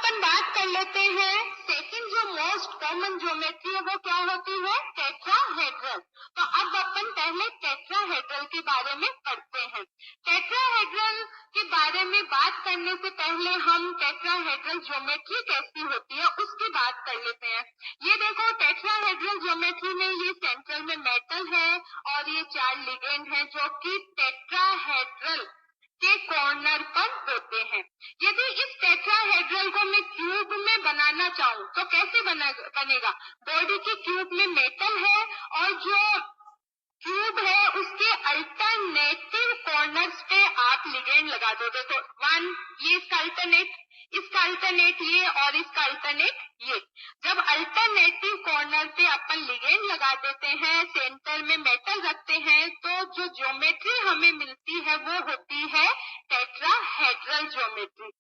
अपन बात कर लेते हैं सेकंड जो मोस्ट कॉमन ज्योमेट्री है वो क्या होती है, टेट्राहेड्रल। तो अब अपन पहले टेट्राहेड्रल के बारे में पढ़ते हैं। टेट्राहेड्रल के बारे में बात करने से पहले हम टेट्राहेड्रल ज्योमेट्री कैसी होती है उसकी बात कर लेते हैं। ये देखो टेट्राहेड्रल ज्योमेट्री में ये सेंट्रल में मेटल है और ये 4 लिगेंड है जो कि टेट्राहेड्रल के कॉर्नर पर होते हैं। यदि इस टेट्राहेड्रल को मैं क्यूब में बनाना चाहूँ तो कैसे बनेगा? बॉडी के क्यूब में मेटल है और जो क्यूब है उसके अल्टरनेटिव कॉर्नर्स पे आप लिगेंड लगा दो। देखो 1 ये इसका अल्टरनेट ये और इसका अल्टरनेट ये। जब अल्टरनेटिव कॉर्नर पे अपन लिगेंड लगा देते हैं, सेंटर में मेटल रखते हैं, तो जो ज्योमेट्री हमें मिलती है वो होती है टेट्राहेड्रल ज्योमेट्री।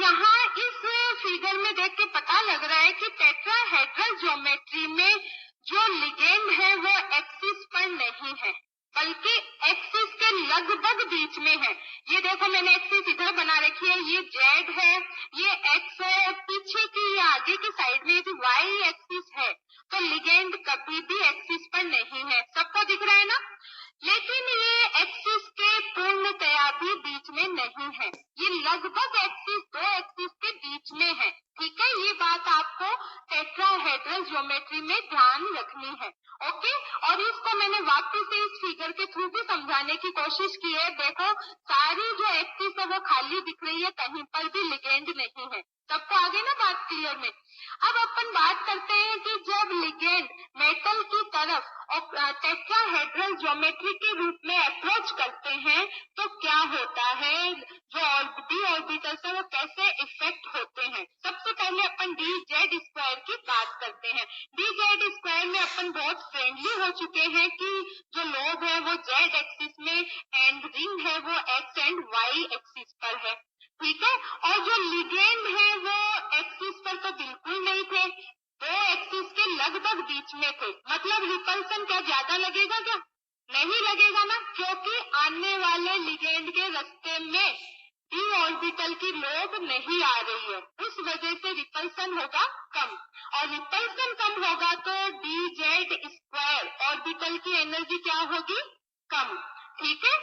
यहाँ इस फिगर में देख के पता लग रहा है कि टेट्राहेड्रल ज्योमेट्री में जो लिगेंड है वो एक्सिस पर नहीं है बल्कि एक्सिस के लगभग बीच में है। ये देखो मैंने एक्सिस इधर बना रखी है, ये जेड है, ये एक्स है और पीछे की ये आगे की साइड में जो वाई एक्सिस है। तो लिगेंड कभी भी एक्सिस पर नहीं है, सबको दिख रहा है ना। लेकिन ये एक्सिस के पूर्णतया भी बीच में नहीं है, ये लगभग एक्सिस 2 एक्सिस के बीच में है। ठीक है, ये बात आपको टेट्राहेड्रल ज्योमेट्री में ध्यान रखनी है। ओके, और इसको मैंने वापस से इस फिगर के थ्रू भी समझाने की कोशिश की है। देखो सारी जो एक्सिस है वो खाली दिख रही है, कहीं पर भी लिगेंड नहीं है। सबको आगे ना बात क्लियर में। अब अपन बात करते हैं कि जब लिगेंड मेटल की तरफ और टेट्राहेड्रल ज्योमेट्री के रूप में अप्रोच करते हैं तो क्या होता है, जो डी ऑर्बिटल्स है वो कैसे इफेक्ट होते हैं। सबसे पहले अपन डी जेड स्क्वायर की बात करते हैं। डी जेड स्क्वायर में अपन बहुत फ्रेंडली हो चुके हैं कि जो लोब है वो जेड एक्सिस में एंड रिंग है वो एक्स एंड वाई एक्सिस पर है। ठीक है, और जो लिगेंड है वो एक्सिस पर तो बिल्कुल नहीं थे, 2 एक्सिस के लगभग बीच में थे। मतलब रिपल्सन क्या ज्यादा लगेगा? क्या नहीं लगेगा ना, क्योंकि आने वाले लिगेंड के रास्ते में डी ऑर्बिटल की लोब नहीं आ रही है, उस वजह से रिपल्सन होगा कम, और रिपल्सन कम होगा तो डी जेड स्क्वायर ऑर्बिटल की एनर्जी क्या होगी? कम। ठीक है,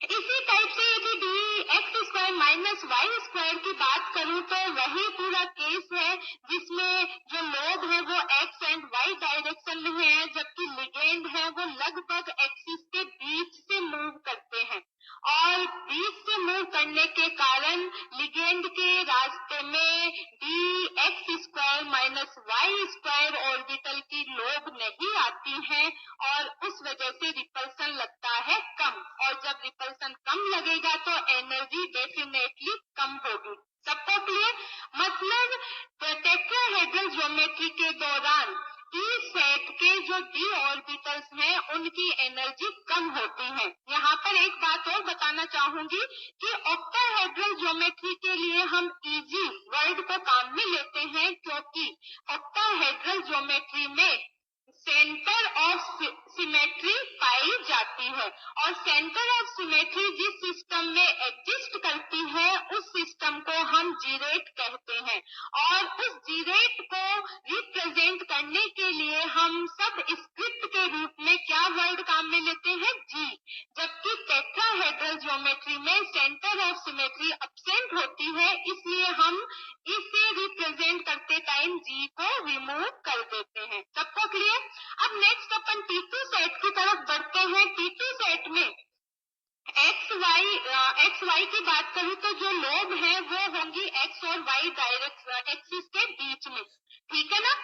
इसी टाइप से यदि D X square minus Y square की बात करूं तो वही पूरा केस है जिसमें जो लोब है वो एक्स एंड वाई डायरेक्शन में है, जबकि लिगेंड है वो लगभग एक्सिस के बीच से मूव करते हैं और बीच से मूव करने के कारण लिगेंड के रास्ते में D X square minus Y square orbital की लोब नहीं आती है और उस वजह से रिपल्सन लगता है कम, और जब रिपल्सन कम लगेगा तो एनर्जी डेफिनेटली कम होगी। सबको क्लियर? मतलब टेट्राहेड्रल ज्योमेट्री के दौरान ई सेट के जो डी ऑर्बिटल्स हैं उनकी एनर्जी कम होती है। यहाँ पर एक बात और बताना चाहूंगी कि ऑक्टाहेड्रल ज्योमेट्री के लिए हम इजी वर्ड को काम में लेते हैं क्योंकि ऑक्टाहेड्रल ज्योमेट्री में सेंटर ऑफ सिमेट्री पाई जाती है और सेंटर ऑफ सिमेट्री जिस सिस्टम में एग्जिस्ट करती है उस सिस्टम को हम जीरेट कहते हैं और उस जीरेट को रिप्रेजेंट करने के लिए हम सब स्क्रिप्ट के रूप में क्या वर्ड काम में लेते हैं? जी। जबकि टेट्राहेड्रल ज्योमेट्री में सेंटर ऑफ सिमेट्री एब्सेंट होती है, इसलिए हम इसे रिप्रेजेंट करते टाइम जी को रिमूव कर देते हैं। सबको क्लियर? अब नेक्स्ट अपन T2 सेट की तरफ बढ़ते हैं। T2 सेट में एक्स वाई की बात करूं तो जो लोब है वो होंगी एक्स और वाई डायरेक्ट एक्सिस के बीच में। ठीक है ना,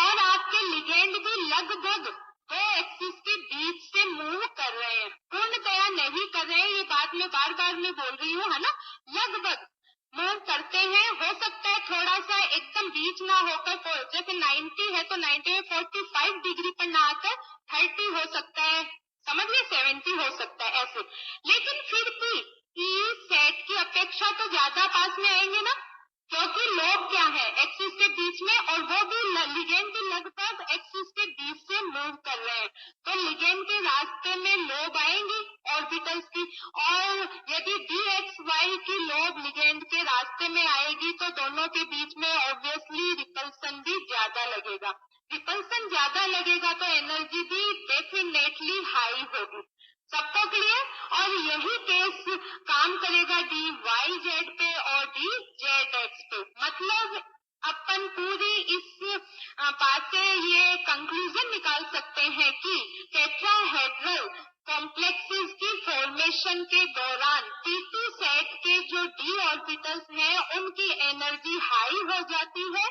और आपके लिगेंड भी लगभग 2 एक्सिस के बीच से मूव कर रहे हैं, पूर्णतया नहीं कर रहे हैं, ये बात मैं बार बार में बोल रही हूँ, है ना। लगभग मूव करते हैं, हो सकता है थोड़ा सा एकदम बीच ना होकर, जैसे 90 है तो 90 में 45 डिग्री पर ना आकर 30 हो सकता है, समझ में 70 हो सकता है ऐसे, लेकिन फिर भी ई सेट की अपेक्षा तो ज्यादा पास में आएंगे ना, क्योंकि लोब क्या है? एक्सिस के बीच में, और वो भी लिगेंड भी लगभग एक्सिस के बीच से मूव कर रहे हैं, तो लिगेंड के रास्ते में लोब आएंगी ऑर्बिटल्स की, और यदि डी एक्स वाई की लोब लिगेंड के रास्ते रास्ते में आएगी तो दोनों के बीच में ऑब्वियसली रिपल्सन भी ज्यादा लगेगा। रिपल्सन ज्यादा लगेगा तो एनर्जी भी डेफिनेटली हाई होगी। सबको क्लियर? और यही केस काम करेगा डी वाई जेड पे और डी जेड एक्स पे। मतलब अपन पूरी इस बात से ये कंक्लूजन निकाल सकते हैं कि टेट्राहेड्रल कॉम्प्लेक्सेस की फॉर्मेशन के दौरान T2 सेट के जो डी ऑर्बिटल्स हैं उनकी एनर्जी हाई हो जाती है,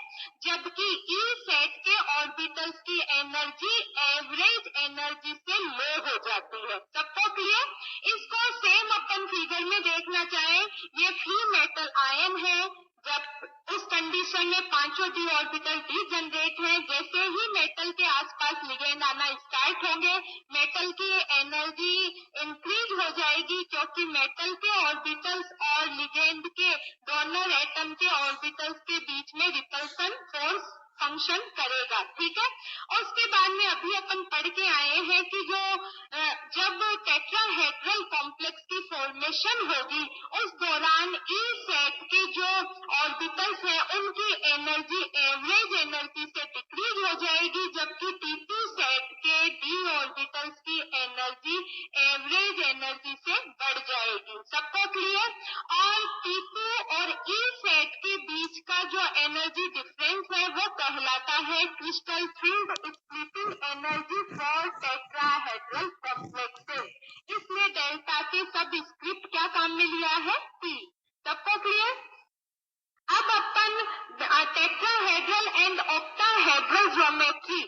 जबकि ई सेट के ऑर्बिटल्स की एनर्जी एवरेज एनर्जी से लो हो जाती है। सबको क्लियर? इसको सेम अपन फिगर में देखना चाहें, ये फ्री मेटल आयन है। जब उस कंडीशन में पांचों डी ऑर्बिटल डी जनरेट है, जैसे ही मेटल के आसपास लिगेंड आना स्टार्ट होंगे, मेटल की एनर्जी इंक्रीज हो जाएगी, क्योंकि मेटल के ऑर्बिटल्स और लिगेंड के डोनर एटम के ऑर्बिटल्स के बीच में रिपल्सन फोर्स फंक्शन करेगा। ठीक है? और उसके बाद में अभी अपन पढ़ के आए हैं कि जब टेट्राहेड्रल कॉम्प्लेक्स की फॉर्मेशन होगी उस दौरान ई सेट के जो ऑर्बिटल्स हैं उनकी एनर्जी एवरेज एनर्जी से डिक्रीज हो जाएगी, जबकि T2 सेट के डी ऑर्बिटल्स की एनर्जी एवरेज एनर्जी से बढ़ जाएगी। सबको क्लियर? और T2 और ई सेट के बीच का जो एनर्जी डिफरेंस है वो कहलाता है crystal field splitting energy for tetrahedral complexes. इसमें डेल्टा के सब स्क्रिप्ट क्या काम में लिया है? T। सबको क्लियर? अब अपन टेट्राहेड्रल एंड ऑक्टाहेड्रल ज्योमेट्री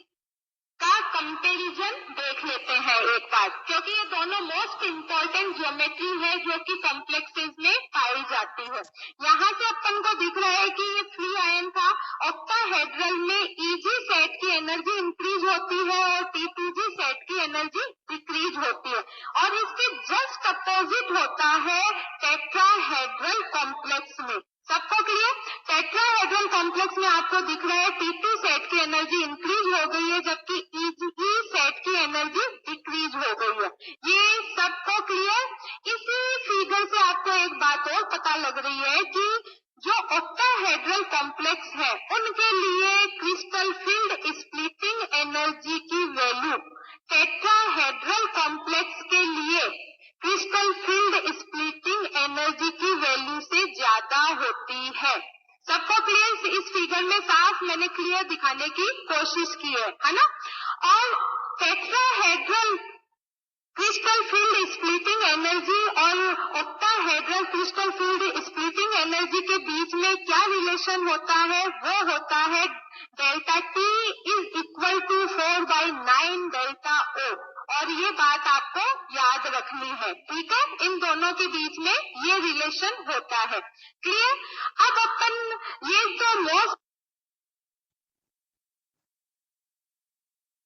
का कंपैरिजन देख लेते हैं एक बार, क्योंकि ये दोनों मोस्ट इंपॉर्टेंट ज्योमेट्री है जो कि कॉम्प्लेक्सेस में पाई जाती है। यहाँ से अपन को दिख रहा है कि ये फ्री आयन था। ऑक्टाहेड्रल में ईजी सेट की एनर्जी इंक्रीज होती है और T2G सेट की एनर्जी डिक्रीज होती है, और इसके जस्ट अपोजिट होता है टेट्राहेड्रल कॉम्प्लेक्स में। सबको क्लियर? टेट्राहेड्रल कॉम्प्लेक्स में आपको दिख रहा है T2 सेट की एनर्जी इंक्रीज हो गई है, जबकि ई सेट की एनर्जी डिक्रीज हो गई है। ये सबको क्लियर? इसी फिगर से आपको एक बात और पता लग रही है कि जो ऑक्टाहेड्रल कॉम्प्लेक्स है उनके लिए क्रिस्टल फील्ड स्प्लिटिंग एनर्जी की वैल्यू टेट्राहेड्रल कॉम्प्लेक्स के लिए क्रिस्टल फील्ड स्प्लिटिंग एनर्जी की वैल्यू से ज्यादा होती है। सबको क्लियर? इस फिगर में साफ मैंने क्लियर दिखाने की कोशिश की है ना? और tetrahedral crystal field splitting energy और octahedral crystal field splitting energy के बीच में क्या रिलेशन होता है? वो होता है delta T is equal to 4/9 delta O, और ये बात आपको याद रखनी है। ठीक है? इन दोनों के बीच में ये रिलेशन होता है। क्लियर? अब अपन ये जो मोस्ट